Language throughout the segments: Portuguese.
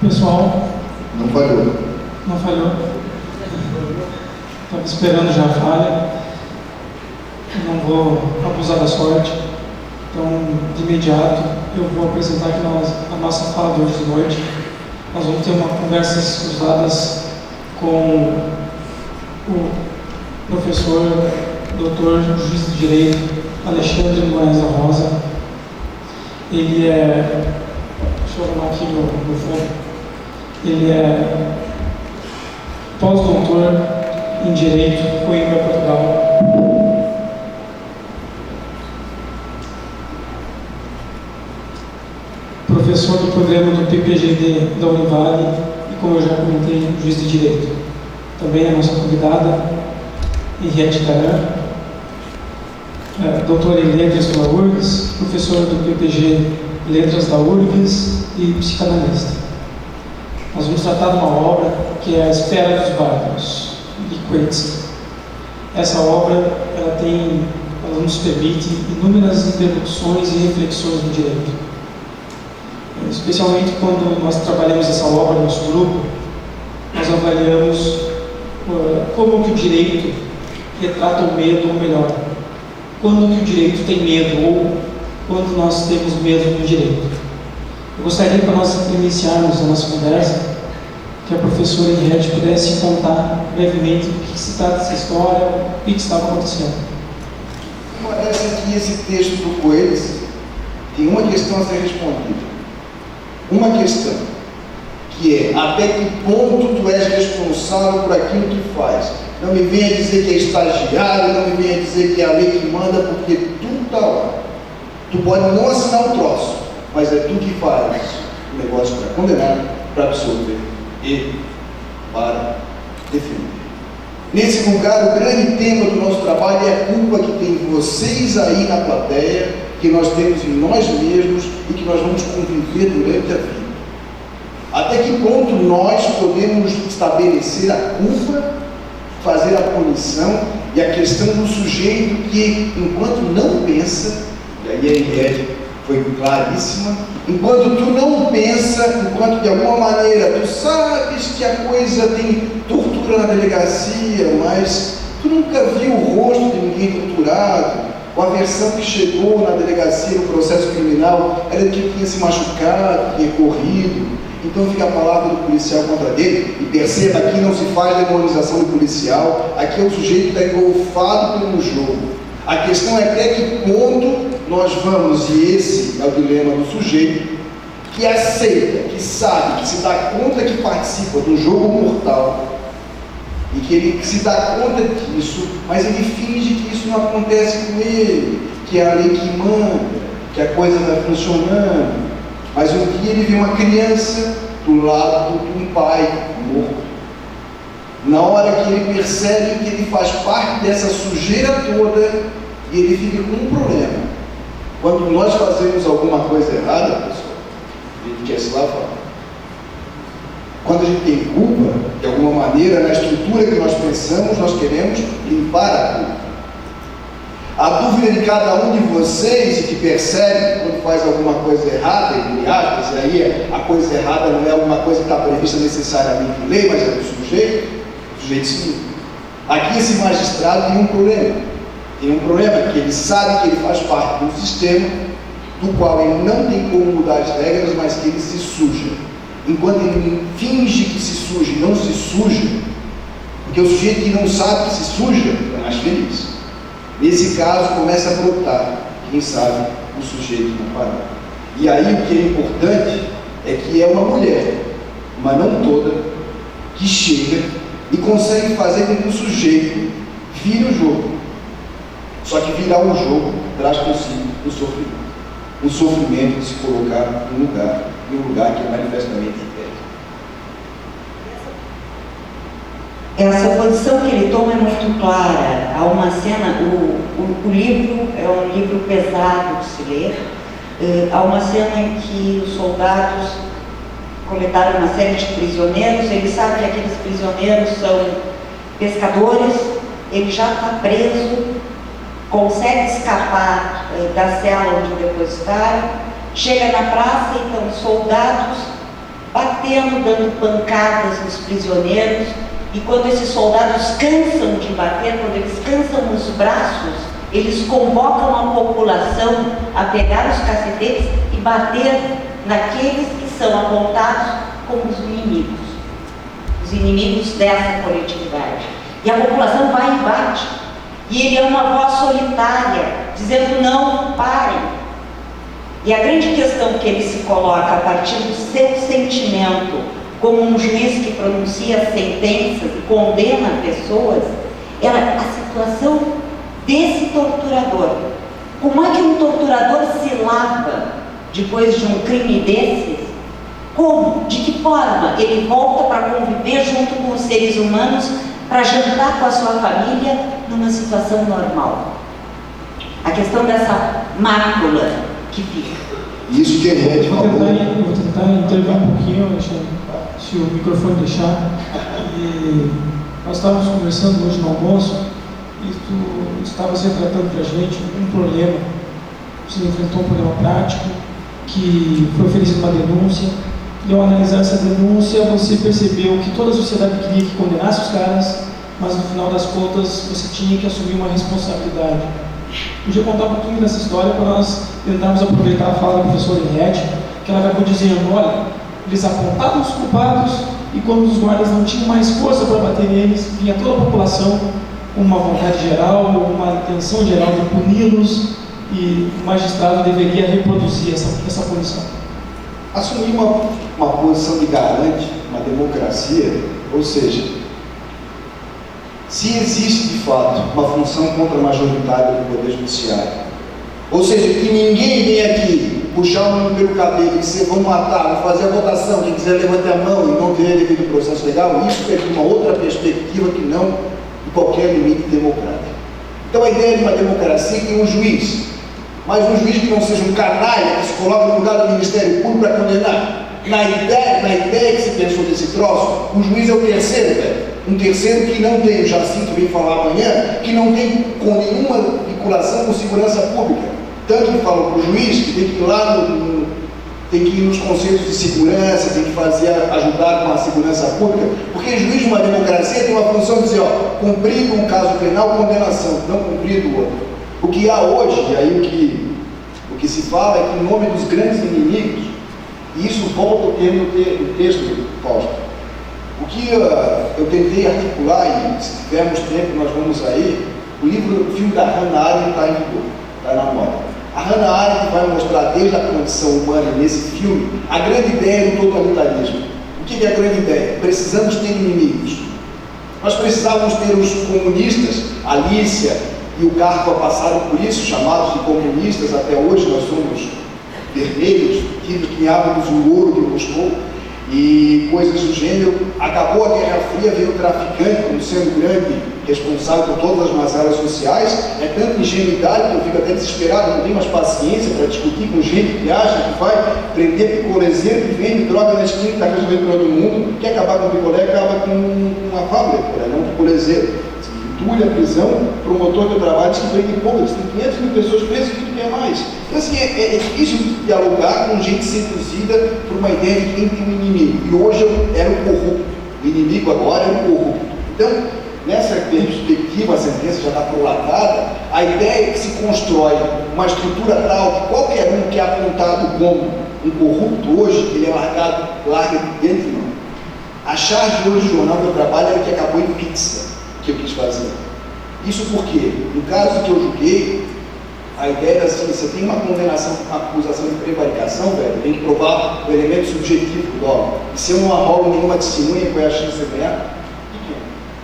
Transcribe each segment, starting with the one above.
Pessoal, Não falhou. não falhou. Estava esperando já a falha. Não vou abusar da sorte. Então, de imediato, eu vou apresentar aqui a nossa fala de hoje de noite. Nós vamos ter uma conversas cruzadas com o professor, doutor, juiz de direito, Alexandre Moraes da Rosa. Ele é, deixa eu arrumar aqui no fundo. Ele é pós-doutor em Direito, Coimbra, Portugal. Professor do programa do PPGD da Univale e, como eu já comentei, juiz de Direito. Também a nossa convidada, Henriette Caran, doutora em Letras pela URGS, professora do PPG Letras da URGS e psicanalista. Nós vamos tratar de uma obra que é A Espera dos Bárbaros, de Coetzee. Essa obra ela nos permite inúmeras interlocuções e reflexões do direito. Especialmente quando nós trabalhamos essa obra no nosso grupo, nós avaliamos como que o direito retrata o medo, ou melhor, quando que o direito tem medo, ou quando nós temos medo do direito. Eu gostaria, para nós iniciarmos a nossa conversa, que a professora Henriette pudesse contar brevemente do que se trata dessa história, o que estava acontecendo. Parece que esse texto do Coetzee tem uma questão a ser respondida. Uma questão, que é: até que ponto tu és responsável por aquilo que faz? Não me venha dizer que é estagiário, não me venha dizer que é a lei que manda, porque tu está lá. Tu pode não assinar o troço, mas é tu que faz o negócio para condenar, para absolver e para defender. Nesse lugar, o grande tema do nosso trabalho é a culpa que tem vocês aí na plateia, que nós temos em nós mesmos e que nós vamos conviver durante a vida. Até que ponto nós podemos estabelecer a culpa, fazer a punição e a questão do sujeito que, enquanto não pensa, e aí a Henriette foi claríssima, enquanto tu não pensa, enquanto de alguma maneira tu sabes que a coisa tem tortura na delegacia, mas tu nunca viu o rosto de ninguém torturado, ou a versão que chegou na delegacia no processo criminal era de que tinha se machucado, tinha corrido, então fica a palavra do policial contra dele. E perceba, aqui não se faz demonização do policial, aqui é o sujeito que está engolfado pelo jogo. A questão é até que ponto nós vamos, e esse é o dilema do sujeito, que aceita, que sabe, que se dá conta que participa do jogo mortal, e que ele se dá conta disso, mas ele finge que isso não acontece com ele, que é a lei que manda, que a coisa está funcionando. Mas um dia ele vê uma criança do lado de um pai morto. Na hora que ele percebe que ele faz parte dessa sujeira toda, e ele fica com um problema. Quando nós fazemos alguma coisa errada, pessoal, a gente quer se lavar. Quando a gente tem culpa, de alguma maneira, na estrutura que nós pensamos, nós queremos limpar a culpa. A dúvida de cada um de vocês, e que percebe quando faz alguma coisa errada, entre aspas, e aí a coisa errada não é alguma coisa que está prevista necessariamente em lei, mas é do sujeito, o sujeito civil. Aqui esse magistrado tem um problema. Tem um problema que ele sabe que ele faz parte do sistema, do qual ele não tem como mudar as regras, mas que ele se suja. Enquanto ele finge que se suja e não se suja, porque o sujeito que não sabe que se suja é mais feliz. Nesse caso começa a brotar, quem sabe, o sujeito não parar. E aí o que é importante é que é uma mulher, mas não toda, que chega e consegue fazer com que o sujeito vire o jogo. Só que virar um jogo traz consigo o sofrimento. O sofrimento de se colocar em um lugar que é manifestamente Essa posição que ele toma é muito clara. Há uma cena, o livro é um livro pesado de se ler. Há uma cena em que os soldados coletaram uma série de prisioneiros. Ele sabe que aqueles prisioneiros são pescadores. Ele já está preso, consegue escapar da cela onde o depositaram. Chega na praça, então, soldados batendo batendo, dando pancadas nos prisioneiros, e quando esses soldados cansam de bater, quando eles cansam os braços, eles convocam a população a pegar os cacetetes e bater naqueles que são apontados como os inimigos dessa coletividade. E a população vai e bate, e ele é uma voz solitária, dizendo não, parem. E a grande questão que ele se coloca a partir do seu sentimento, como um juiz que pronuncia sentenças e condena pessoas, é a situação desse torturador. Como é que um torturador se lava depois de um crime desses? Como? De que forma ele volta para conviver junto com os seres humanos, para jantar com a sua família numa situação normal? A questão dessa mácula que fica. Isso que é eu vou tentar intervir um pouquinho, Alexandre, se o microfone deixar. E nós estávamos conversando hoje no almoço e tu estavas retratando para a gente um problema. Você enfrentou um problema prático, que foi oferecida uma denúncia, e ao analisar essa denúncia você percebeu que toda a sociedade queria que condenasse os caras, mas no final das contas você tinha que assumir uma responsabilidade. Podia contar um pouquinho dessa história para nós tentarmos aproveitar a fala da professora Henriette, que ela acabou dizendo, olha, eles apontavam os culpados e quando os guardas não tinham mais força para bater neles, vinha toda a população com uma vontade geral, uma intenção geral de puni-los, e o magistrado deveria reproduzir essa punição. Assumir uma posição de garante, uma democracia, ou seja, se existe de fato uma função contra-majoritária do Poder Judiciário, ou seja, que ninguém vem aqui puxar o nome pelo cabelo e dizer vamos matar, vamos fazer a votação, quem quiser levante a mão e não vier devido ao processo legal, isso é de uma outra perspectiva que não de qualquer limite democrático. Então a ideia de uma democracia tem um juiz, mas um juiz que não seja um canalha, que se coloca no lugar do Ministério Público para condenar. Na ideia que se pensou desse troço, o juiz é o terceiro, velho. Um terceiro que não tem, o Jacinto vem falar amanhã, que não tem com nenhuma vinculação com segurança pública. Tanto que falam para o juiz que tem que ir lá tem que ir nos conselhos de segurança, tem que ajudar com a segurança pública, porque juiz de uma democracia tem uma função de dizer, ó, cumprido um caso penal, condenação, não cumprido o outro. O que há hoje, e aí o que se fala é que em nome dos grandes inimigos, e isso volta ao termo do texto do Fausto. O que eu tentei articular, e se tivermos tempo nós vamos aí, o filme da Hannah Arendt está em vigor, está na moda. A Hannah Arendt vai mostrar desde a condição humana nesse filme a grande ideia do totalitarismo. O que é a grande ideia? Precisamos ter inimigos. Nós precisávamos ter os comunistas, Alicia e o Carpa passaram por isso, chamados de comunistas, até hoje nós somos vermelhos, que ganhávamos o ouro de Moscou e coisas do gênero. Acabou a Guerra Fria, veio o traficante como sendo grande responsável por todas as mazelas sociais. É tanta ingenuidade que eu fico até desesperado, não tenho mais paciência para discutir com gente que acha que vai prender picolezeiro que vende droga na esquina, está resolvendo todo mundo, quer acabar com o picolé, acaba com uma fábrica, não um picolezeiro. Entulha a prisão, promotor do trabalho, diz que prende poucas, tem 500 mil pessoas presas e tudo que é mais. Então assim, é difícil dialogar com gente seduzida por uma ideia de quem tem um inimigo. E hoje era o corrupto, o inimigo agora é o corrupto. Então, nessa perspectiva, a sentença já está prolatada, a ideia é que se constrói uma estrutura tal que qualquer um que é apontado como um corrupto hoje, ele é larga dentro de mão. A charge hoje do jornal que eu trabalho era que acabou em pizza, que eu quis fazer. Isso porque, no caso que eu julguei, a ideia era assim, você tem uma condenação, uma acusação de prevaricação, velho, tem que provar o elemento subjetivo do dolo. E se eu não arrolo nenhuma testemunha, qual é a chance de você ganhar?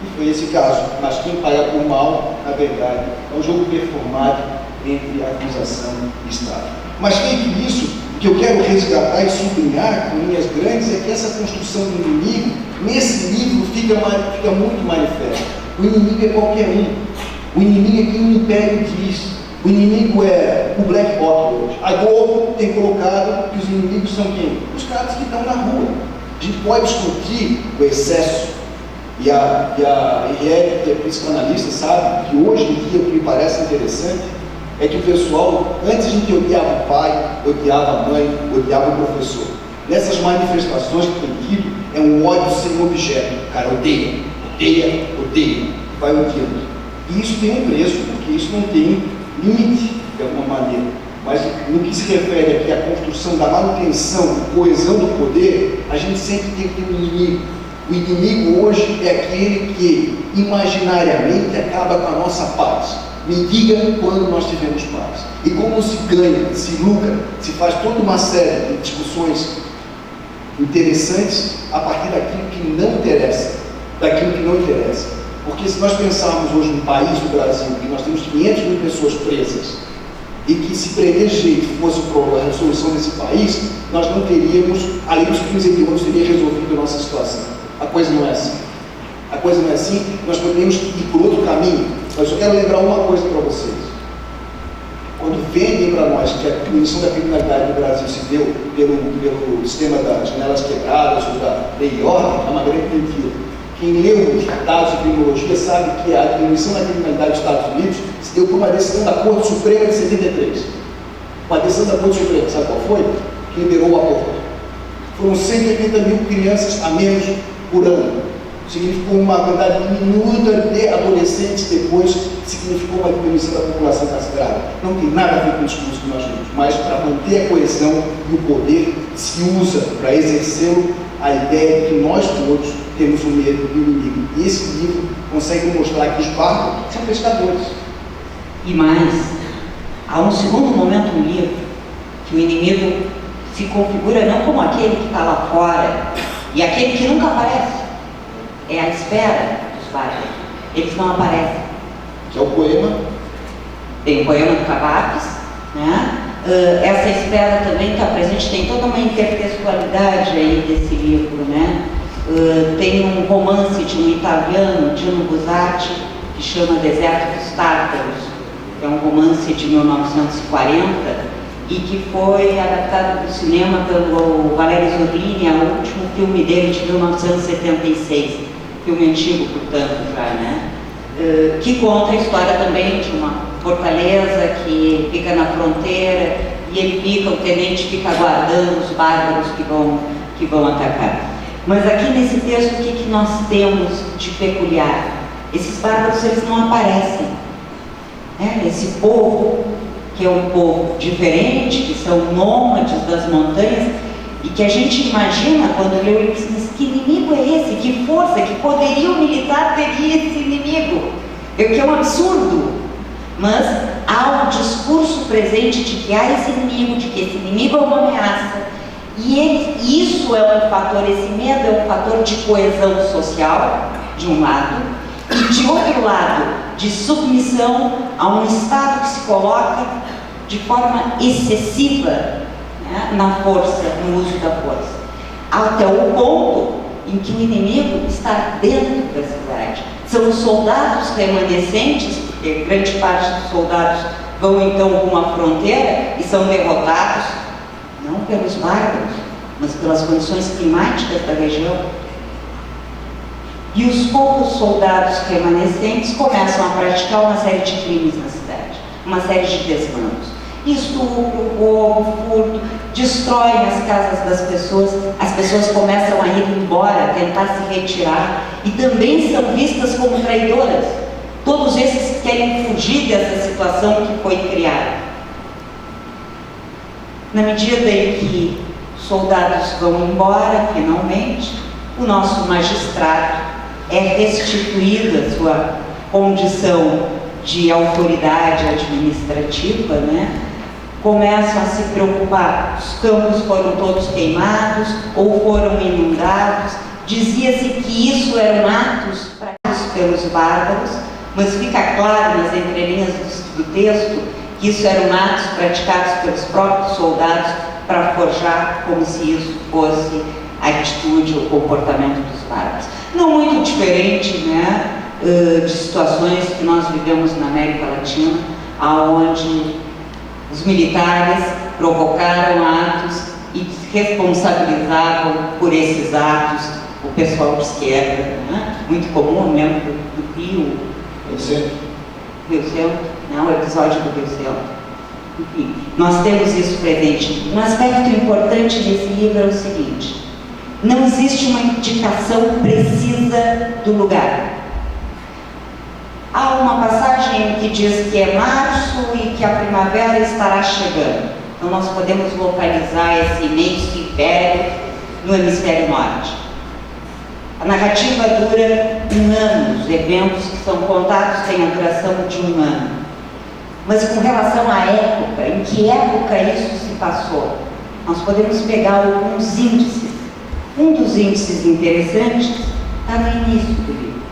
E foi esse caso. Mas quem paga por mal, na verdade, é um jogo performado entre acusação e Estado. Mas feito isso, o que eu quero resgatar e sublinhar com linhas grandes é que essa construção do inimigo, nesse livro, fica muito manifesto. O inimigo é qualquer um. O inimigo é quem o Império diz. O inimigo é o Black Bloc hoje. A Globo tem colocado que os inimigos são quem? Os caras que estão na rua. A gente pode discutir o excesso. E a Henriette, que é psicanalista, sabe que hoje em dia o que me parece interessante é que o pessoal, antes a gente odiava o pai, odiava a mãe, odiava o professor. nessas manifestações que tem tido, é um ódio sem objeto. O cara odeia, odeia, odeia, vai odiando. E isso tem um preço, porque isso não tem limite, de alguma maneira. Mas no que se refere aqui à construção da manutenção, coesão do poder, a gente sempre tem que ter um inimigo. O inimigo hoje é aquele que imaginariamente acaba com a nossa paz. Me diga quando nós tivemos paz. E como se ganha, se lucra, se faz toda uma série de discussões interessantes a partir daquilo que não interessa, daquilo que não interessa. Porque se nós pensarmos hoje no país do Brasil, que nós temos 500 mil pessoas presas, e que se prender jeito fosse a resolução desse país, nós não teríamos, além dos crimes hediondos, teria resolvido a nossa situação. A coisa não é assim. A coisa não é assim, nós poderíamos ir por outro caminho. Mas eu quero lembrar uma coisa para vocês. Quando vendem para nós que a diminuição da criminalidade no Brasil se deu pelo sistema das janelas quebradas ou da lei e ordem, é uma grande mentira. Quem leu os dados de criminologia sabe que a diminuição da criminalidade dos Estados Unidos se deu por uma decisão da Corte Suprema de 73. Uma decisão da Corte Suprema, sabe qual foi? Que liberou o aborto. Foram 180 mil crianças a menos por ano. Significou uma quantidade diminuta de adolescentes, depois significou uma diminuição da população carcerária. Não tem nada a ver com o discurso que nós temos, mas para manter a coesão e o poder se usa para exercê-lo a ideia de que nós todos temos um medo do inimigo. E esse livro consegue mostrar que os bárbaros são pescadores. E mais, há um segundo momento no livro que o inimigo se configura não como aquele que está lá fora e aquele que nunca aparece. É a espera dos bárbaros. Eles não aparecem. Que é o poema. Tem o poema do Cavafis, né? Essa espera também está presente, tem toda uma intertextualidade aí desse livro, né? Tem um romance de um italiano, Dino Buzzati, que chama Deserto dos Tártaros, é um romance de 1940 e que foi adaptado para o cinema pelo Valerio Zurlini, é o último filme dele de 1976, filme antigo, portanto, já, né? Que conta a história também de uma fortaleza que fica na fronteira e o tenente fica aguardando os bárbaros que vão atacar. Mas aqui nesse texto, o que nós temos de peculiar? Esses bárbaros, eles não aparecem. Né? Esse povo, que é um povo diferente, que são nômades das montanhas, e que a gente imagina, quando lê o livro, diz, que inimigo é esse? Que força, que poderio militar teria esse inimigo? O que é um absurdo. Mas há um discurso presente de que há esse inimigo, de que esse inimigo é uma ameaça. E isso é um fator, esse medo é um fator de coesão social, de um lado, e de outro lado, de submissão a um Estado que se coloca de forma excessiva, né, na força, no uso da força, até o ponto em que o inimigo está dentro da cidade. São os soldados remanescentes, porque grande parte dos soldados vão então rumo à fronteira e são derrotados, não pelos bárbaros, mas pelas condições climáticas da região. E os poucos soldados remanescentes começam a praticar uma série de crimes na cidade, uma série de desmandos. Estupro, roubo, furto, destroem as casas das pessoas, as pessoas começam a ir embora, tentar se retirar, e também são vistas como traidoras. Todos esses querem fugir dessa situação que foi criada. Na medida em que os soldados vão embora, finalmente, o nosso magistrado é restituído a sua condição de autoridade administrativa, né? Começam a se preocupar, os campos foram todos queimados ou foram inundados. Dizia-se que isso eram atos praticados pelos bárbaros, mas fica claro nas entrelinhas do texto que isso eram atos praticados pelos próprios soldados para forjar como se isso fosse a atitude ou comportamento dos bárbaros. Não muito diferente, né, de situações que nós vivemos na América Latina, onde os militares provocaram atos e responsabilizavam por esses atos o pessoal de esquerda, né? Muito comum, lembro do Rio Centro, né? O episódio do Rio Centro. Enfim, nós temos isso presente. Um aspecto importante desse livro é o seguinte: não existe uma indicação precisa do lugar. Há uma passagem que diz que é março e que a primavera estará chegando. Então nós podemos localizar esse imenso inverno no hemisfério norte. A narrativa dura um ano, os eventos que são contados têm a duração de um ano. Mas com relação à época, em que época isso se passou, nós podemos pegar alguns índices. Um dos índices interessantes está no início do livro.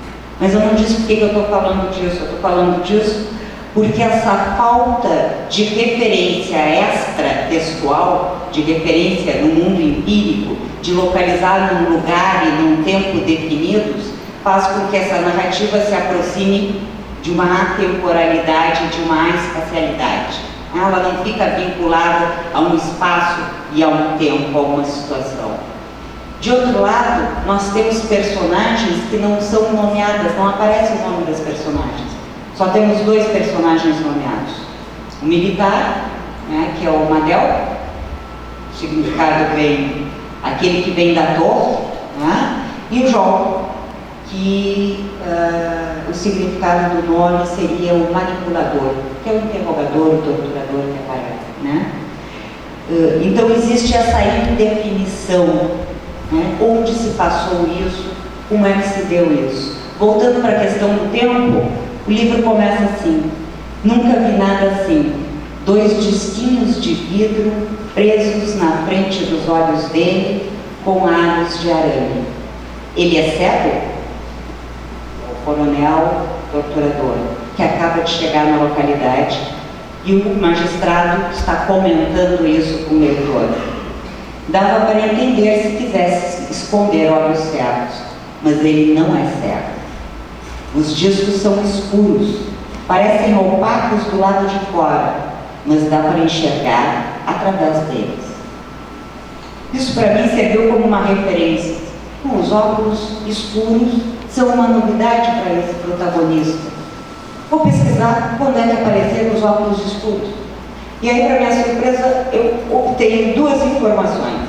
Mas eu não disse por que eu estou falando disso. Eu estou falando disso porque essa falta de referência extra-textual, de referência no mundo empírico, de localizar num lugar e num tempo definidos, faz com que essa narrativa se aproxime de uma atemporalidade, de uma espacialidade. Ela não fica vinculada a um espaço e a um tempo, a uma situação. De outro lado, nós temos personagens que não são nomeadas, não aparece o nome das personagens. Só temos 2 personagens nomeados. O militar, né, que é o Madel, o significado vem, aquele que vem da torre, né, e o Jó, que o significado do nome seria o manipulador, que é o interrogador, o torturador que aparece, né? Então existe essa indefinição, né? Onde se passou isso, como é que se deu isso. Voltando para a questão do tempo, o livro começa assim: nunca vi nada assim, 2 disquinhos de vidro presos na frente dos olhos dele com aros de arame. Ele é cego? Coronel torturador, que acaba de chegar na localidade, e o magistrado está comentando isso com o leitor. Dava para entender se quisesse esconder olhos cegos, mas ele não é cego. Os discos são escuros, parecem opacos do lado de fora, mas dá para enxergar através deles. Isso para mim serviu como uma referência. Os óculos escuros são uma novidade para esse protagonista. Vou pesquisar quando é que apareceram os óculos escuros. E aí, para minha surpresa, eu obtenho 2 informações.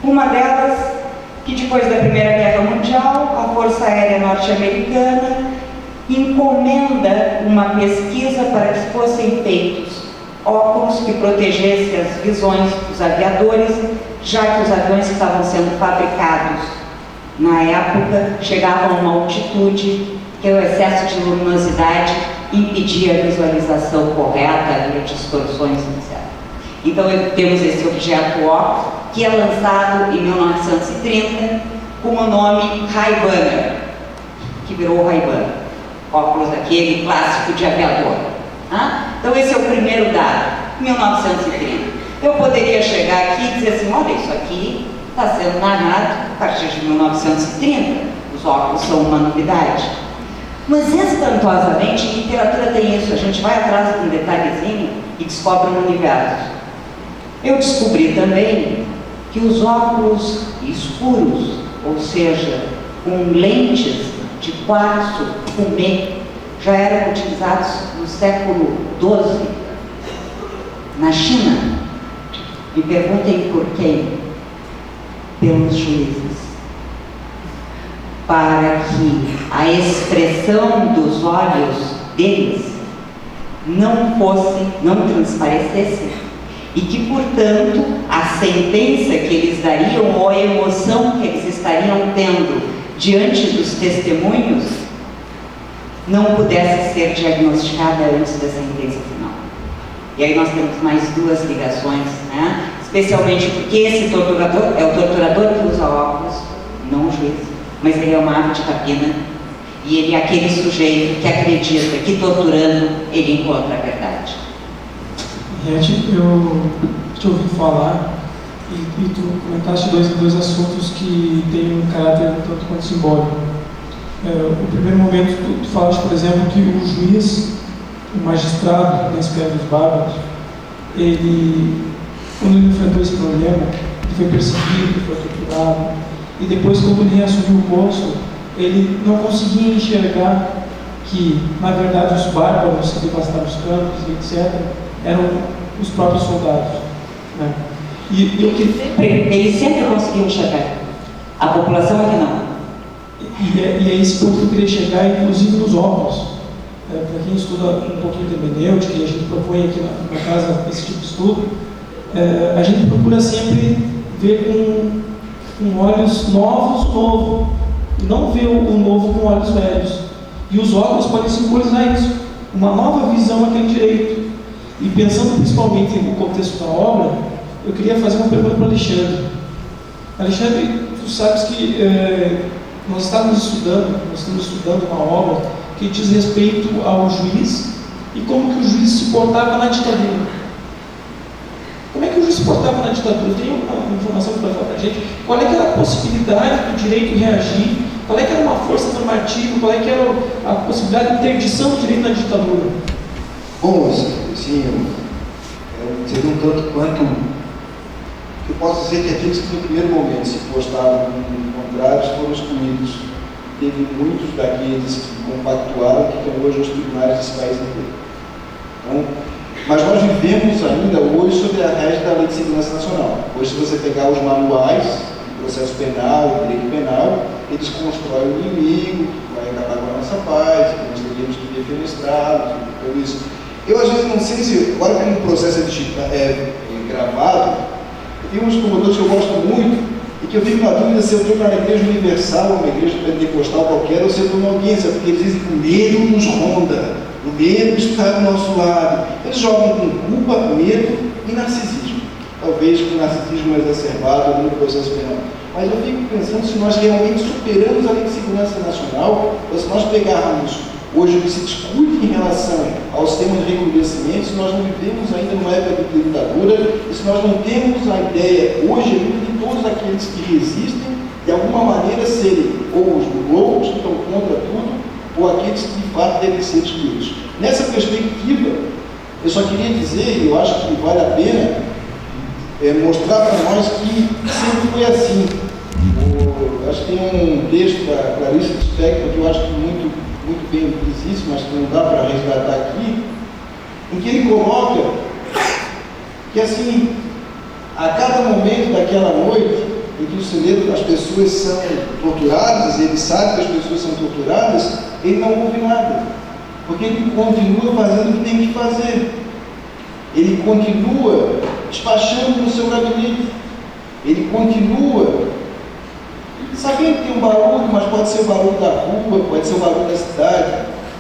Uma delas, que depois da Primeira Guerra Mundial, a Força Aérea Norte-Americana encomenda uma pesquisa para que fossem feitos óculos que protegessem as visões dos aviadores, já que os aviões que estavam sendo fabricados na época chegavam a uma altitude que o excesso de luminosidade impedia a visualização correta, havia distorções, etc. Então temos esse objeto óptico que é lançado em 1930 com o nome Ray-Ban, que virou o Ray-Ban, óculos daquele clássico de aviador. Então esse é o primeiro dado, 1930. Eu poderia chegar aqui e dizer assim: olha, isso aqui está sendo narrado a partir de 1930, os óculos são uma novidade. Mas espantosamente, em literatura tem isso, a gente vai atrás de um detalhezinho e descobre um universo. Eu descobri também que os óculos escuros, ou seja, com lentes de quartzo fumê, já eram utilizados no século XII, na China. Me perguntem por quem? Pelos juízes, para que a expressão dos olhos deles não transparecesse, e que, portanto, a sentença que eles dariam ou a emoção que eles estariam tendo diante dos testemunhos não pudesse ser diagnosticada antes da sentença final. E aí nós temos mais 2 ligações, né? Especialmente porque esse torturador é o torturador que usa óculos, não o juiz, mas ele é uma ave de rapina, e ele é aquele sujeito que acredita que torturando ele encontra a verdade. Red, eu te ouvi falar e tu comentaste dois assuntos que têm um caráter tanto quanto simbólico. No primeiro momento, tu falaste, por exemplo, que o juiz, o magistrado, nesse caso dos bárbaros, ele, quando ele enfrentou esse problema, ele foi perseguido, ele foi torturado, e depois, quando ele assumiu o posto, ele não conseguia enxergar que, na verdade, os bárbaros que devastaram os campos, etc., eram os próprios soldados, né? E o que Eles sempre conseguiam chegar. A população é que não. E é esse ponto que eu queria chegar, inclusive nos óculos. Para quem estuda um pouquinho de hermenêutica, e a gente propõe aqui na casa esse tipo de estudo, a gente procura sempre ver com olhos novos, novo, e não ver o novo com olhos velhos. E os óculos podem simbolizar isso, uma nova visão àquele direito. E pensando principalmente no contexto da obra, eu queria fazer uma pergunta para o Alexandre. Alexandre, tu sabes que nós estamos estudando uma obra que diz respeito ao juiz e como que o juiz se portava na ditadura. Como é que o juiz se portava na ditadura? Tem uma informação que pode falar para a gente? Qual é que era a possibilidade do direito reagir? Qual é que era uma força normativa? Qual é que era a possibilidade de interdição do direito na ditadura? Bom, sim, seria um tanto quanto... Eu posso dizer que aqueles que no primeiro momento se postaram contrários foram excluídos. Teve muitos daqueles que compactuaram que estão hoje nos tribunais desse país inteiro. Então, mas nós vivemos ainda hoje sob a régide da Lei de Segurança Nacional. Hoje, se você pegar os manuais do processo penal, do direito penal, eles constroem o inimigo, que vai acabar com a nossa paz, que nós teríamos que defenestrá-los, tudo isso. Eu, às vezes, não sei se, agora que um processo gravado, tem uns promotores que eu gosto muito, e que eu fico na dúvida se eu estou na igreja universal, ou uma igreja pentecostal qualquer, ou se eu estou na audiência, porque eles dizem que o medo nos ronda, o medo está do nosso lado. Eles jogam com culpa, medo e narcisismo. Talvez com narcisismo exacerbado no processo penal. Mas eu fico pensando se nós realmente superamos a Lei de Segurança Nacional, ou se nós pegarmos hoje o que se discute em relação ao sistema de reconhecimento, se nós não vivemos ainda numa época de ditadura, e se nós não temos a ideia hoje de todos aqueles que resistem, de alguma maneira serem ou os loucos que estão contra tudo, ou aqueles que de fato devem ser excluídos. Nessa perspectiva, eu só queria dizer, e eu acho que vale a pena, mostrar para nós que sempre foi assim. Eu acho que tem um texto da Clarice Lispector que eu acho que muito bem diz isso, mas que não dá para resgatar aqui, em que ele coloca que assim, a cada momento daquela noite em que o celeiro das pessoas são torturadas, ele sabe que as pessoas são torturadas, ele não ouve nada, porque ele continua fazendo o que tem que fazer, ele continua despachando no seu gabinete, ele continua sabendo que tem um barulho, mas pode ser o barulho da rua, pode ser o barulho da cidade,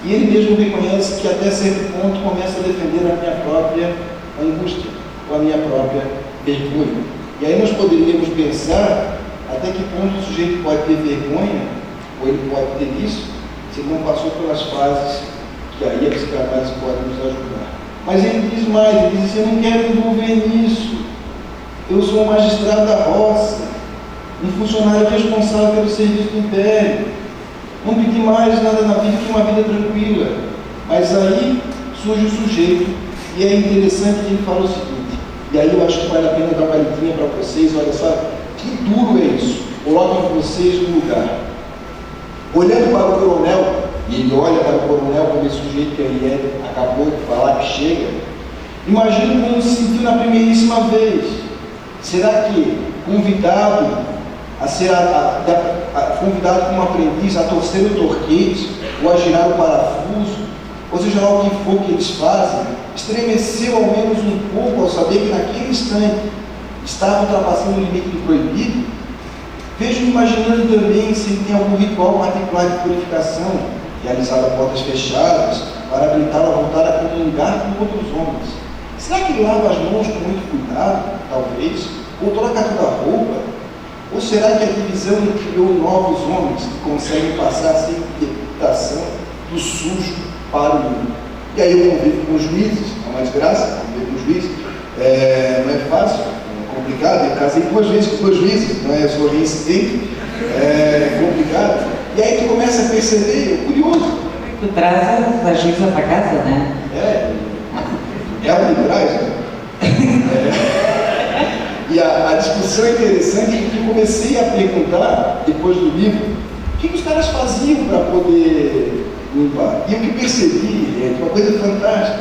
e ele mesmo reconhece que até certo ponto começa a defender a minha própria angústia, ou a minha própria vergonha. E aí nós poderíamos pensar até que ponto o sujeito pode ter vergonha, ou ele pode ter isso, se ele não passou pelas fases que aí a psicanálise pode nos ajudar. Mas ele diz mais, ele diz assim, eu não quero me envolver nisso, eu sou um magistrado da roça, um funcionário responsável pelo serviço do império, não pedi mais nada na vida que uma vida tranquila. Mas aí surge o sujeito, e é interessante que ele fala o seguinte, e aí eu acho que vale a pena dar uma lidinha para vocês, olha só, que duro é isso, coloquem vocês no lugar. Olhando para o coronel, e ele olha para o coronel como esse sujeito que ele acabou de falar que chega, imagina como se sentiu na primeiríssima vez. Será que convidado a ser convidado como aprendiz a torcer o torquete, ou a girar o parafuso, ou seja lá o que for que eles fazem, estremeceu ao menos um pouco ao saber que naquele instante estava ultrapassando o limite do proibido? Vejo-me imaginando também se ele tem algum ritual particular de purificação, realizado a portas fechadas, para habilitá-lo a voltar a comungar com outros homens. Será que ele lava as mãos com muito cuidado, talvez? Ou troca toda a roupa? Ou será que a divisão criou novos homens que conseguem passar sem reputação do sujo para o mundo? E aí eu convivo com os juízes, é uma desgraça, conviver com os juízes, não é fácil, é complicado, eu casei 2 vezes com 2 juízes, não é? Eu sou reincidente, é complicado. E aí tu começa a perceber, curioso. Tu traz a juíza para casa, né? Ela me traz, né? E a discussão é interessante porque eu comecei a perguntar, depois do livro, o que os caras faziam para poder limpar. E o que percebi é uma coisa fantástica.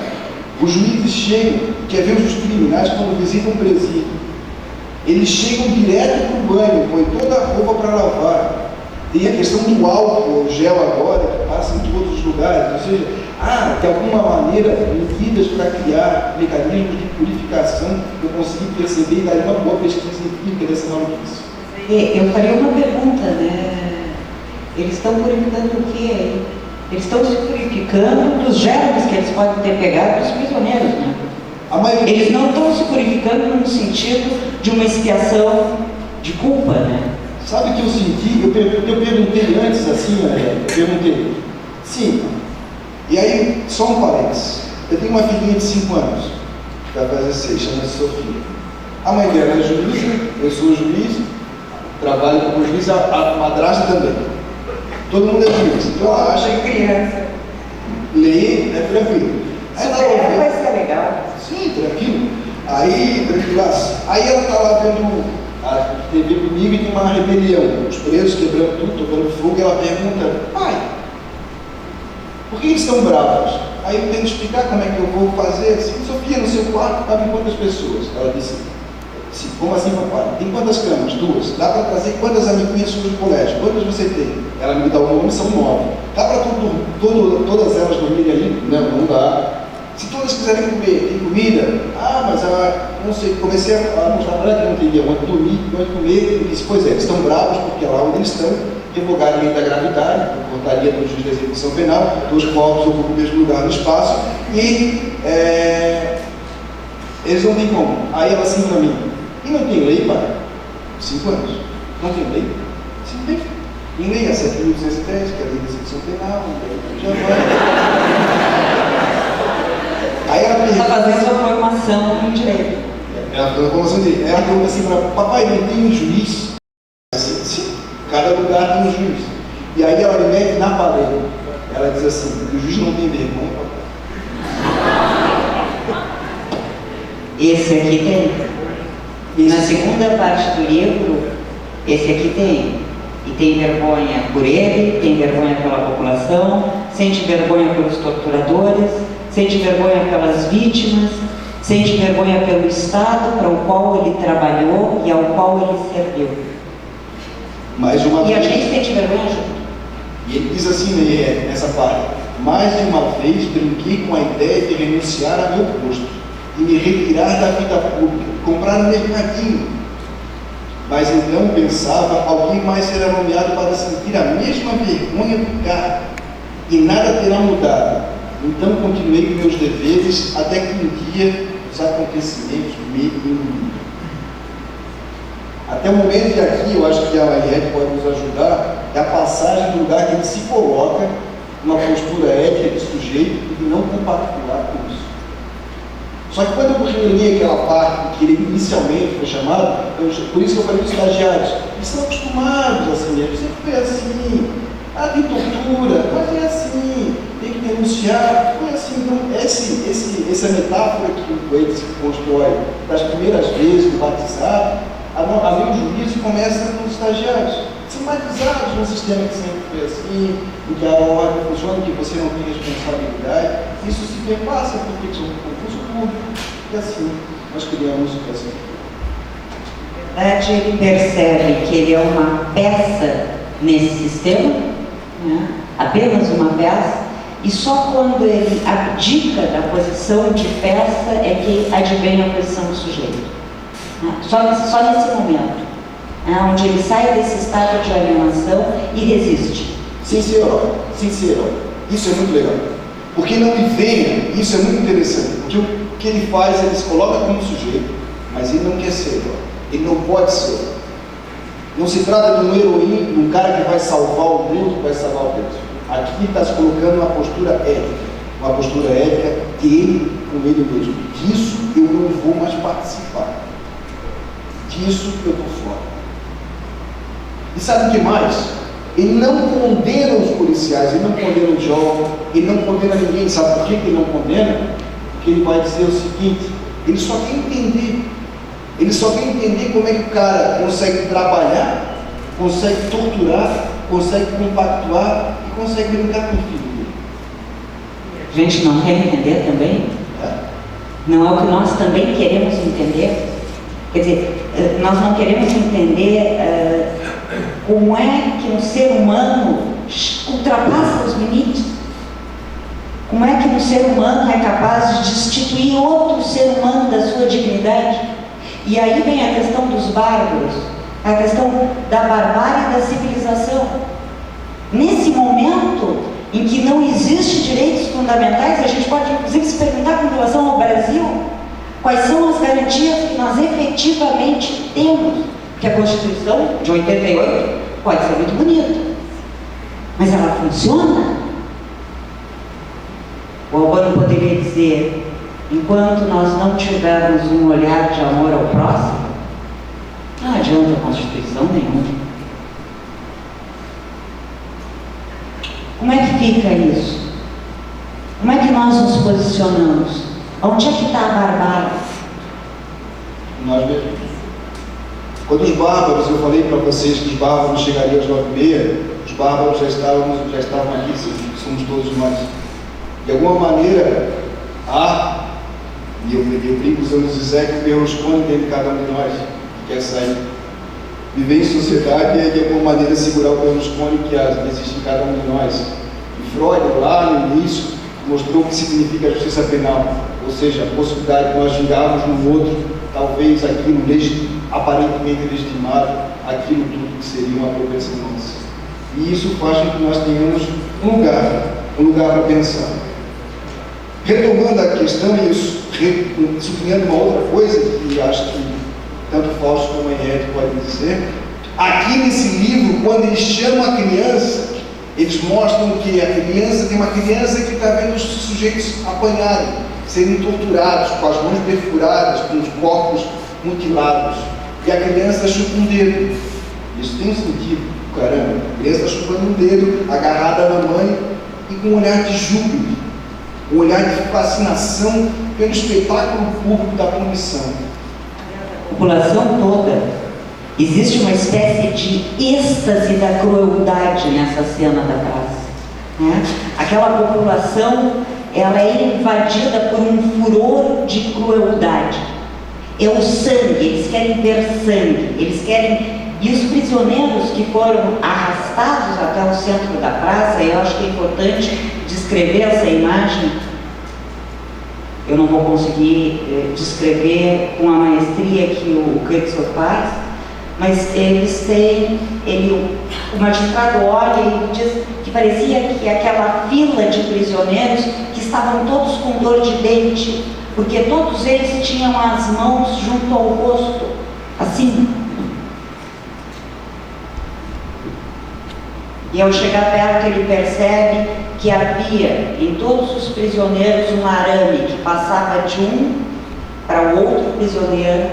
Os juízes chegam quer ver os criminais quando visitam um presídio. Eles chegam direto para o banho, põem toda a roupa para lavar. Tem a questão do álcool, o gel agora, que passa em todos os lugares. Ou seja, de alguma maneira, medidas para criar mecanismos de purificação, eu consegui perceber e dar uma boa pesquisa empírica dessa maluquice. Eu faria uma pergunta, né? Eles estão purificando o quê? Eles estão se purificando dos germes que eles podem ter pegado dos prisioneiros, né? Eles não estão se purificando no sentido de uma expiação de culpa, né? Sabe o que eu senti? Eu perguntei antes assim, eu perguntei, sim, e aí, só um parênteses, eu tenho uma filhinha de 5 anos, que vai fazer 6, chama-se Sofia. A mãe dela é juíza, eu sou juiz, trabalho como juiz, a madrasta também. Todo mundo é juiz, então ela acha que criança. Ler é tranquilo. Aí ela vai ser legal. Sim, tranquilo. Aí, tranquilaço. Aí ela está lá vendo a TV comigo e tem uma rebelião. Os presos quebrando tudo, tocando fogo, e ela pergunta, pai, por que eles estão bravos? Aí eu tento explicar como é que eu vou fazer. Assim, Sofia, no seu quarto cabem quantas pessoas? Ela disse, como assim, papai? Tem quantas camas? 2. Dá para trazer quantas amiguinhas suas do colégio? Quantas você tem? Ela me dá o nome, são 9. Dá para todas elas dormirem ali? Não, não dá. Se todas quiserem comer, tem comida? Mas não sei, comecei a mostrar para ela que não entendia onde dormir, onde comer. Eu disse, pois é, eles estão bravos porque lá onde eles estão, revogaram a lei da gravidade, portaria do juiz da execução penal, 2 corpos ocupam o mesmo lugar no espaço, e eles não têm como. Aí ela assim para mim, e não tem lei, pai? 5 anos. Não tem lei? Sim, tem. Em lei a 7.210, que é a lei da execução penal, já vai. Aí ela está fazendo sua formação em direito. Ela pergunta assim para papai, não tem um juiz? Sim, cada lugar tem um juiz. E aí ela me mete na parede. Ela diz assim, o juiz não tem vergonha, papai. Esse aqui tem. Na segunda parte do livro, esse aqui tem. E tem vergonha por ele, tem vergonha pela população, sente vergonha pelos torturadores, sente vergonha pelas vítimas, sente vergonha pelo Estado para o qual ele trabalhou e ao qual ele serviu. Mais uma e vez, a gente sente vergonha junto. E ele diz assim nessa parte, mais de uma vez brinquei com a ideia de renunciar a meu posto e me retirar da vida pública, comprar um mercadinho. Mas então pensava, alguém mais será nomeado para sentir a mesma vergonha do cargo, e nada terá mudado. Então continuei com meus deveres, até que um dia os acontecimentos me engoliram. Até o momento de aqui, eu acho que a Mariette pode nos ajudar, é a passagem do lugar que ele se coloca, uma postura ética de sujeito, e de não compactuar com isso. Só que quando eu reli aquela parte que ele inicialmente foi chamado, por isso que eu falei dos estagiários, eles estão acostumados assim, eles sempre foi assim, tem tortura, mas é assim, tem que denunciar, foi assim. Então, essa metáfora que o Coelho se constrói das primeiras vezes do batizado, ali o juízo começa com os estagiários. São batizados num sistema que sempre foi assim, em que a ordem funciona, em que você não tem responsabilidade. Isso se perpassa porque são concurso público, e assim nós criamos assim. Na verdade, ele percebe que ele é uma peça nesse sistema, né? Apenas uma peça, e só quando ele abdica da posição de peça é que advém a posição do sujeito. Né? Só nesse momento, onde ele sai desse estado de alienação e resiste. Sincero. Isso é muito legal. Porque não lhe venha, isso é muito interessante, porque o que ele faz, ele se coloca como sujeito, mas ele não quer ser herói. Ele não pode ser. Não se trata de um heroíno, de um cara que vai salvar o mundo, que vai salvar o Deus. Aqui ele está se colocando uma postura ética dele com ele mesmo. Disso eu não vou mais participar. Disso eu estou fora. E sabe o que mais? Ele não condena os policiais, ele não condena o jovem, ele não condena ninguém. Sabe por que ele não condena? Porque ele vai dizer o seguinte, ele só quer entender. Ele só quer entender como é que o cara consegue trabalhar, consegue torturar, consegue compactuar e consegue brincar com o filho dele. A gente não quer entender também? Não é o que nós também queremos entender? Quer dizer, nós não queremos entender como é que um ser humano ultrapassa os limites. Como é que um ser humano é capaz de destituir outro ser humano da sua dignidade? E aí vem a questão dos bárbaros, a questão da barbárie e da civilização. Nesse momento em que não existe direitos fundamentais, a gente pode inclusive se perguntar com relação ao Brasil, quais são as garantias que nós efetivamente temos? Que a Constituição de 88 pode ser muito bonita, mas ela funciona? O Albano poderia dizer, enquanto nós não tivermos um olhar de amor ao próximo, não adianta a Constituição nenhuma. Como é que fica isso? Como é que nós nos posicionamos? Onde é que está a barbárie? Nós mesmos. Quando os bárbaros, eu falei para vocês que os bárbaros chegariam às 9h30, os bárbaros já estavam aqui, somos todos nós. De alguma maneira, e eu brinco usando o Zizek, o Berlusconi dentro de cada um de nós, que quer sair. Viver em sociedade é, de alguma maneira, segurar o Berlusconi que existe em cada um de nós. E Freud, lá no início, mostrou o que significa a justiça penal, ou seja, a possibilidade de nós julgarmos no outro, talvez aquilo aparentemente legitimado, aquilo tudo que seria uma apropriação nossa. E isso faz com que nós tenhamos um lugar para pensar. Retomando a questão e sublinhando uma outra coisa que acho que tanto Fausto como Henriette podem dizer, aqui nesse livro, quando eles chamam a criança, eles mostram que a criança tem uma criança que está vendo os sujeitos apanharem, serem torturados, com as mãos perfuradas, com os corpos mutilados, e a criança chupa um dedo. Isso tem um sentido, caramba. A criança está chupando um dedo, agarrada na mãe e com um olhar de júbilo, um olhar de fascinação pelo espetáculo público da punição. A população toda, existe uma espécie de êxtase da crueldade nessa cena da praça, né? Aquela população, ela é invadida por um furor de crueldade. É o sangue, eles querem ver sangue, eles querem... E os prisioneiros que foram arrastados até o centro da praça, eu acho que é importante descrever essa imagem. Eu não vou conseguir descrever com a maestria que o Kurtz faz, mas eles têm, o magistrado olha e diz que parecia que aquela fila de prisioneiros que estavam todos com dor de dente, porque todos eles tinham as mãos junto ao rosto, assim. E ao chegar perto ele percebe que havia em todos os prisioneiros um arame que passava de um para o outro prisioneiro,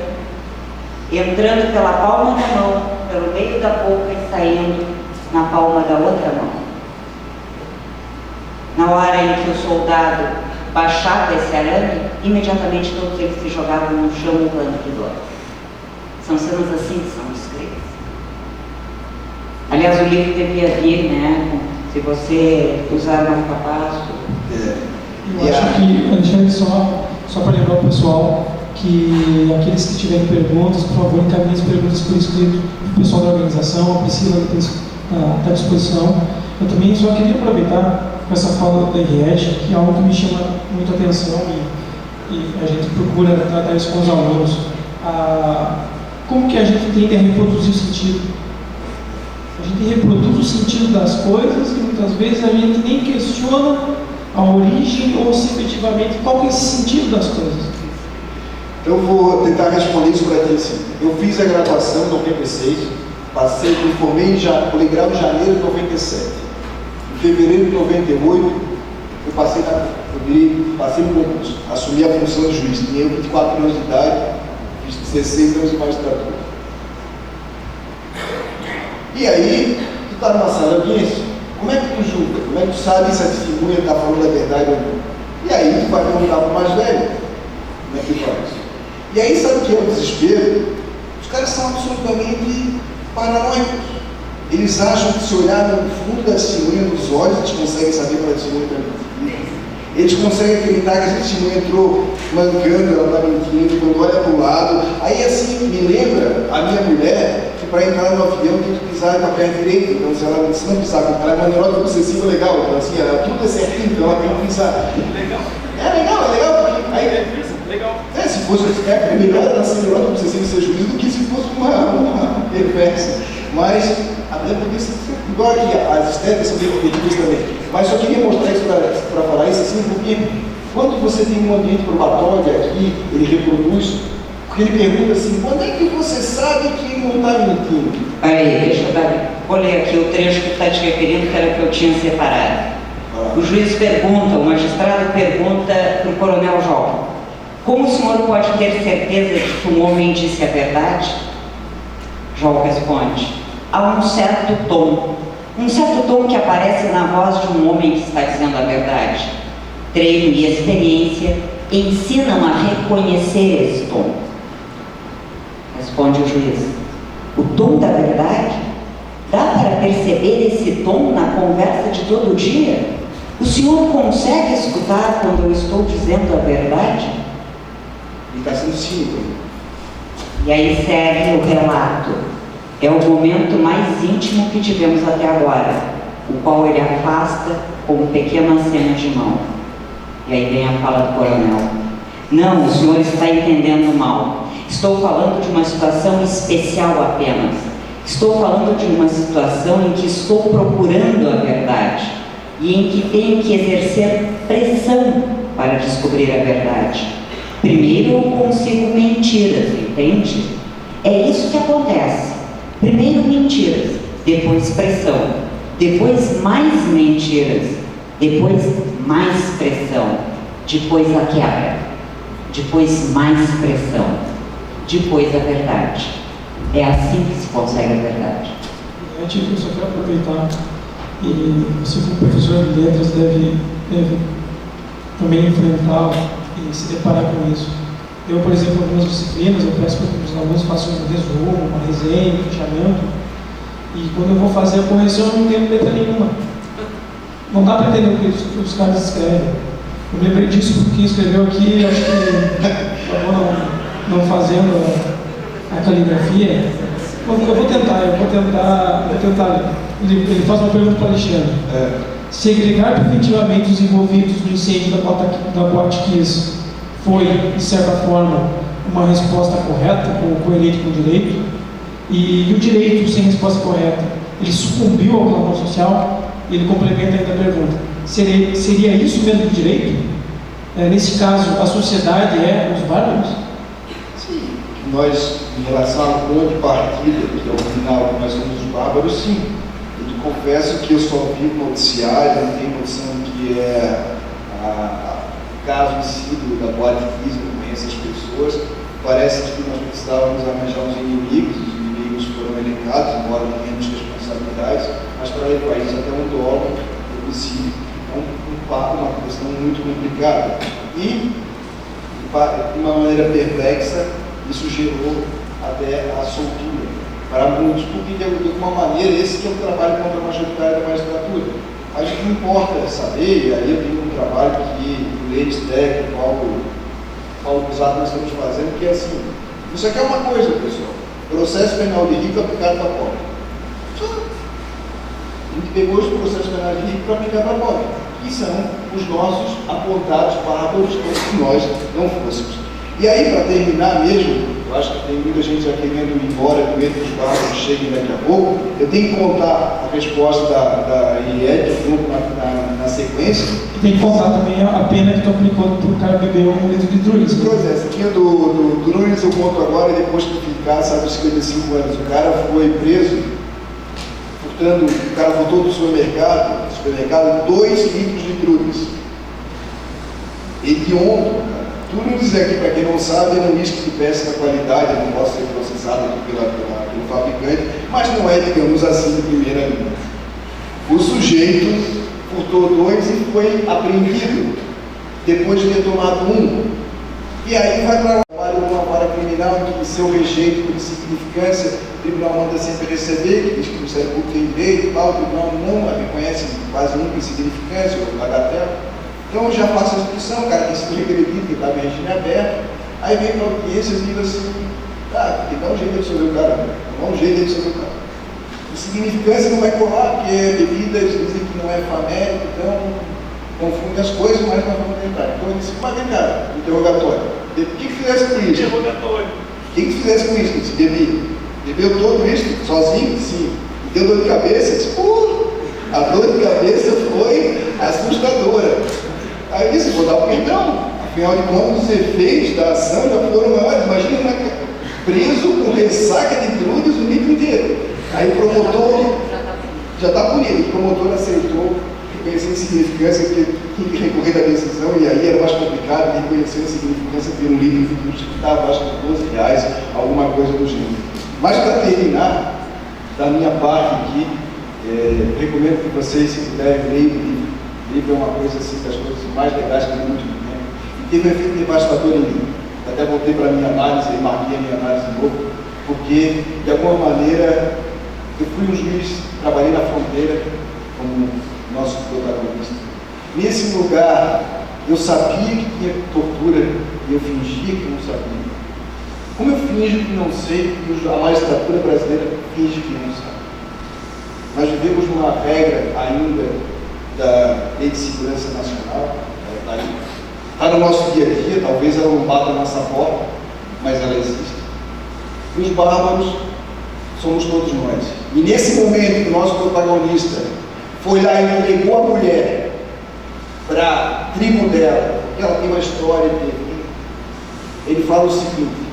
entrando pela palma da mão, pelo meio da boca e saindo na palma da outra mão. Na hora em que o soldado baixava esse arame, imediatamente todos eles se jogavam no chão urrando de dor. São cenas assim que são descritas. Aliás, o livro devia vir, né? Se você usar o marca-passo. Eu acho que, Alexandre, só para lembrar o pessoal que aqueles que tiverem perguntas, por favor, encaminhem as perguntas por escrito para o pessoal da organização, a Priscila está à disposição. Eu também só queria aproveitar com essa fala da Henriette, que é algo que me chama muito a atenção e a gente procura tratar isso com os alunos. Como que a gente tende a reproduzir o sentido? A gente reproduz o sentido das coisas e muitas vezes a gente nem questiona a origem ou se efetivamente qual é esse sentido das coisas. Eu vou tentar responder isso para ti assim. Eu fiz a graduação em 96, me formei em grau em janeiro de 97. Em fevereiro de 98, eu passei no concurso, assumi a função de juiz. Tinha 24 anos de idade, fiz 16 anos de magistratura. E aí, tu está numa sala de audiência, como é que tu julga? Como é que tu sabe se a testemunha está falando a verdade ou não? E aí, tu vai perguntar para o mais velho, como é que faz? E aí, sabe o que é o desespero? Os caras são absolutamente paranoicos. Eles acham que se olhar no fundo da testemunha, nos olhos, eles conseguem saber qual é a testemunha que é mentira. Eles conseguem acreditar que a testemunha entrou mancando, ela está mentindo, quando olha para o lado. Aí assim, me lembra a minha mulher, que para entrar no avião tem que pisar com a perna direita. Então se não pisar com ela é uma neurótica obsessiva legal. Então assim, ela, tudo é certinho, então ela tem que pisar. Legal. É legal, porque aí... Legal. Se fosse melhor ela ser neurótica obsessiva e ser juiz do que se fosse uma perversa. Mas, até porque, igual aqui, as estéticas são bem objetivas também. Mas só queria mostrar isso para falar isso assim, porque quando você tem um ambiente probatório aqui, ele reproduz, porque ele pergunta assim, quando é que você sabe que ele não está mentindo? Aí, deixa eu dar. Vou ler aqui o trecho que está te referindo, que era o que eu tinha separado. O juiz pergunta, o magistrado pergunta para o coronel João: como o senhor pode ter certeza de que um homem disse a verdade? João responde: há um certo tom que aparece na voz de um homem que está dizendo a verdade. Treino e experiência ensinam a reconhecer esse tom. Responde o juiz: o tom da verdade? Dá para perceber esse tom na conversa de todo dia? O senhor consegue escutar quando eu estou dizendo a verdade? Ele está sendo cínico. E aí segue o relato. É o momento mais íntimo que tivemos até agora, o qual ele afasta com pequena aceno de mão. E aí vem a fala do coronel: não, o senhor está entendendo mal. Estou falando de uma situação especial apenas. Estou falando de uma situação em que estou procurando a verdade e em que tenho que exercer pressão para descobrir a verdade. Primeiro eu consigo mentiras, entende? É isso que acontece. Primeiro mentiras, depois pressão, depois mais mentiras, depois mais pressão, depois a quebra, depois mais pressão, depois a verdade. É assim que se consegue a verdade. Eu só quero aproveitar, e você como professor de letras deve também enfrentar e se deparar com isso. Eu, por exemplo, em algumas disciplinas, eu peço para que os alunos façam um resumo, uma resenha, um fechamento, e quando eu vou fazer a correção eu não tenho letra nenhuma. Não dá para entender o que os caras escrevem. Eu me lembrei disso porque quem escreveu aqui, acho que acabou não fazendo a caligrafia. Eu vou tentar. Ele faz uma pergunta para o Alexandre. Segregar preventivamente os envolvidos no incêndio da Boate Kiss foi, de certa forma, uma resposta correta, coerente com o direito, e o direito sem resposta correta, ele sucumbiu ao clamor social. E ele complementa ainda a pergunta: seria isso mesmo o direito? Nesse caso, a sociedade é os bárbaros? Sim. Nós, em relação à contrapartida, que é o final, nós somos os bárbaros, sim. Eu te confesso que eu só vi o noticiário, não tenho noção do que é o caso em si da Boate Kiss, não conheço as pessoas. Parece que nós precisávamos arranjar uns inimigos, os inimigos foram elencados, embora não tenhamos responsabilidades, mas para levar isso até um dólar é possível. É uma questão muito complicada. E, de uma maneira perplexa, isso gerou até a soltura para muitos, porque de alguma maneira esse que é o trabalho contra a majoritária da magistratura. A gente não importa saber, e aí eu tenho um trabalho que o Leite Tec, Paulo Cruzado, nós estamos fazendo, que é assim: isso aqui é uma coisa, pessoal, processo penal de rico aplicado para pobre. A gente pegou os processos penais de rico para aplicar para pobre, que são os nossos apontados bárbaros, como se nós não fôssemos. E aí, para terminar mesmo, eu acho que tem muita gente já querendo ir embora, que medo dos bárbaros cheguem daqui a pouco, eu tenho que contar a resposta da IED, na sequência. E tem que contar também a pena que tu aplicou para o cara beber um litro de Drulis. Pois é, essa aqui é do Nunes, eu conto agora, e depois que ficar, sabe, os 55 anos. O cara foi preso, portanto, o cara voltou do supermercado 2 litros de Drulis. Hediondo, cara. Drulis aqui, para quem não sabe, é um uísque de péssima qualidade, não pode ser processado aqui pelo fabricante, mas não é, digamos assim, de primeira linha. O sujeito furtou 2 e foi apreendido, depois de ter tomado 1. E aí vai para uma vara criminal em que seu rejeito por insignificância, o tribunal manda sempre receber, que diz que o Ministério Público tem direito e tal, o tribunal não reconhece quase nunca insignificância ou bagatela. Então eu já faço a inscrição, o cara tem sido regredido, que estava em regime aberto, aí vem para a audiência e diz assim, tá, tem que dar um jeito de absorver o cara, dá um jeito de absorver o cara. Insignificância não vai colar, porque bebidas dizem que não é famélico, então confunde as coisas, mas nós vamos tentar. Então ele disse, mas vem cá, interrogatório. O que fizesse com isso? Interrogatório. O que fizesse com isso? Ele disse, bebi. Bebeu todo isso, sozinho? Sim. Deu dor de cabeça? Disse, a dor de cabeça foi assustadora. Aí eu disse, vou dar o perdão. Afinal de contas, os efeitos da ação já foram maiores. Imagina preso com ressaca de drugas o nível inteiro. Aí o promotor já está punido. O promotor aceitou reconhecer a insignificância, porque tinha que recorrer da decisão, e aí era mais complicado de reconhecer a insignificância de um livro que custava, acho que R$12, alguma coisa do gênero. Mas para terminar, da minha parte aqui, recomendo que vocês, se puderem, leiam o livro. O livro é uma coisa assim, das coisas mais legais que eu li muito tempo. E teve um efeito devastador em mim. Até voltei para a minha análise e marquei a minha análise de novo, porque, de alguma maneira, eu fui um juiz, trabalhei na fronteira como nosso protagonista. Nesse lugar, eu sabia que tinha tortura e eu fingia que não sabia. Como eu finjo que não sei, a magistratura brasileira finge que não sabe. Nós vivemos uma regra ainda da Lei de Segurança Nacional, está no nosso dia a dia, talvez ela não bata na nossa porta, mas ela existe. E os bárbaros somos todos nós. E nesse momento que o nosso protagonista foi lá e entregou a mulher para a tribo dela, porque ela tem uma história terrível, ele fala o seguinte,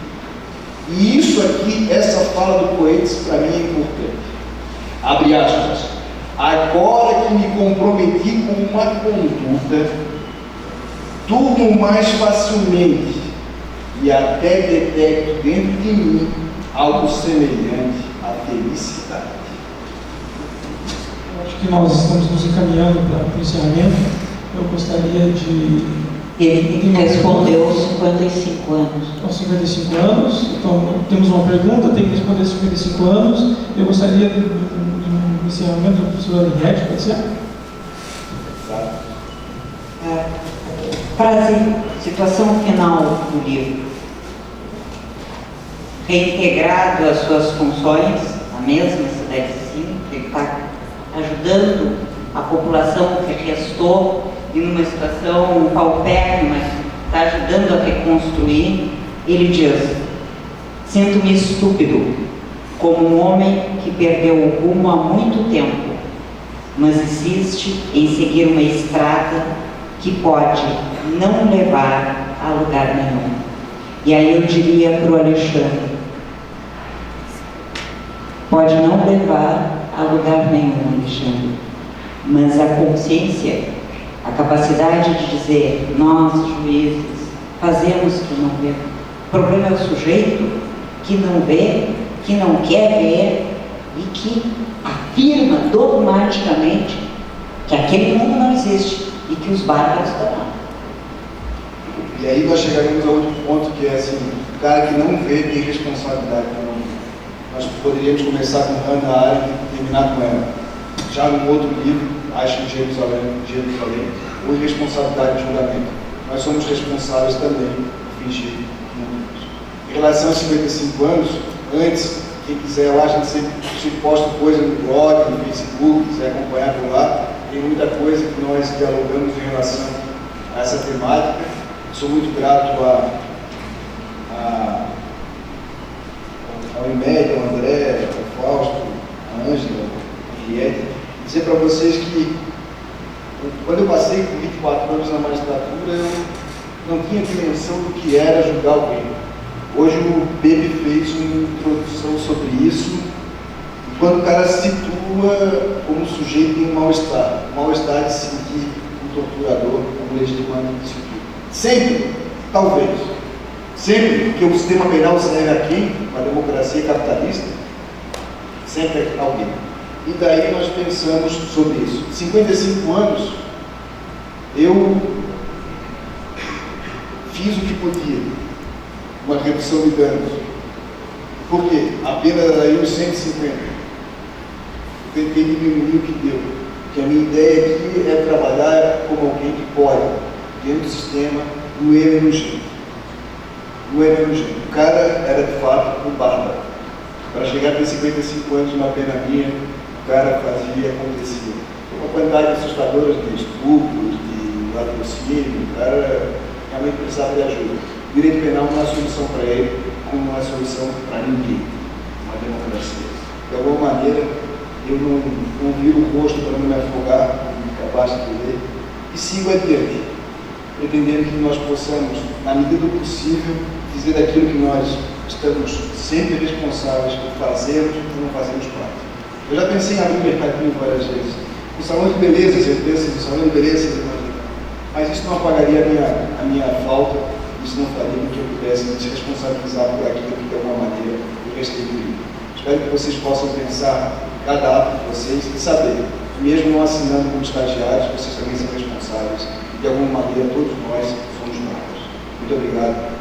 e isso aqui, essa fala do Coates, para mim é importante. Abre aspas. Agora que me comprometi com uma conduta, durmo mais facilmente e até detecto dentro de mim algo semelhante à felicidade. Eu acho que nós estamos nos encaminhando para o encerramento. Eu gostaria de... Ele respondeu 55 anos. Aos 55 anos, então temos uma pergunta, tem que responder 55 anos. Eu gostaria do encerramento do professor Henrique, pode ser? Frase, situação final do livro. Reintegrado às suas funções, a mesma cidade sim, ele está ajudando a população que restou em uma situação paupérrima, está ajudando a reconstruir. Ele diz, sinto-me estúpido, como um homem que perdeu o rumo há muito tempo, mas insiste em seguir uma estrada que pode não levar a lugar nenhum. E aí eu diria para o Alexandre, pode não levar a lugar nenhum, Alexandre, mas a consciência, a capacidade de dizer, nós, juízes, fazemos que não vê. O problema é o sujeito que não vê, que não quer ver e que afirma dogmaticamente que aquele mundo não existe e que os bárbaros estão lá. E aí nós chegaremos a outro ponto que é assim, o cara que não vê tem responsabilidade. Então, nós poderíamos começar com Hannah Arendt e terminar com ela. Já no outro livro, acho que Jerusalém, ou irresponsabilidade de julgamento. Nós somos responsáveis também por fingir que não vimos. Em relação aos 55 anos, antes, quem quiser lá, a gente sempre posta coisa no blog, no Facebook, quiser acompanhar por lá, tem muita coisa que nós dialogamos em relação a essa temática. Sou muito grato ao Imed, ao André, ao Fausto, à Ângela, à Henriette, dizer para vocês que quando eu passei por 24 anos na magistratura, eu não tinha dimensão do que era julgar alguém. Hoje o Pepe fez uma introdução sobre isso, e quando o cara se situa como sujeito em um mal-estar de se sentir um torturador, um legitimante disso aqui. Sempre, talvez, sempre, porque o sistema penal serve a quem? Uma democracia capitalista, sempre é alguém. E daí nós pensamos sobre isso. 55 anos, eu fiz o que podia, uma redução de danos. Por quê? A pena era aí uns 150. Tentei diminuir o que deu. Porque a minha ideia aqui é trabalhar como alguém que pode. dentro do sistema, no erro e no jeito. No erro e no jeito. O cara era, de fato, um bárbaro. Para chegar a ter 55 anos de uma pena minha, o cara fazia e acontecia. Uma quantidade assustadora de estupros, de latrocínio, o cara realmente precisava de ajuda. O direito penal não é a solução para ele, como não é a solução para ninguém. Uma democracia. De alguma maneira, eu não viro o rosto para não me afogar, como acabaste de ver, e sigo adiante, pretendendo que nós possamos, na medida do possível, dizer daquilo que nós estamos sempre responsáveis por fazermos ou não fazermos parte. Eu já pensei em abrir o mercadinho várias vezes. O salão de beleza, eu penso no salão de beleza, mas isso não apagaria a minha falta, isso não faria com que eu pudesse me responsabilizar por aquilo que, de alguma maneira, eu recebi. Espero que vocês possam pensar cada ato de vocês e saber, mesmo não assinando como estagiários, vocês também são responsáveis. De alguma maneira, todos nós somos nós. Muito obrigado.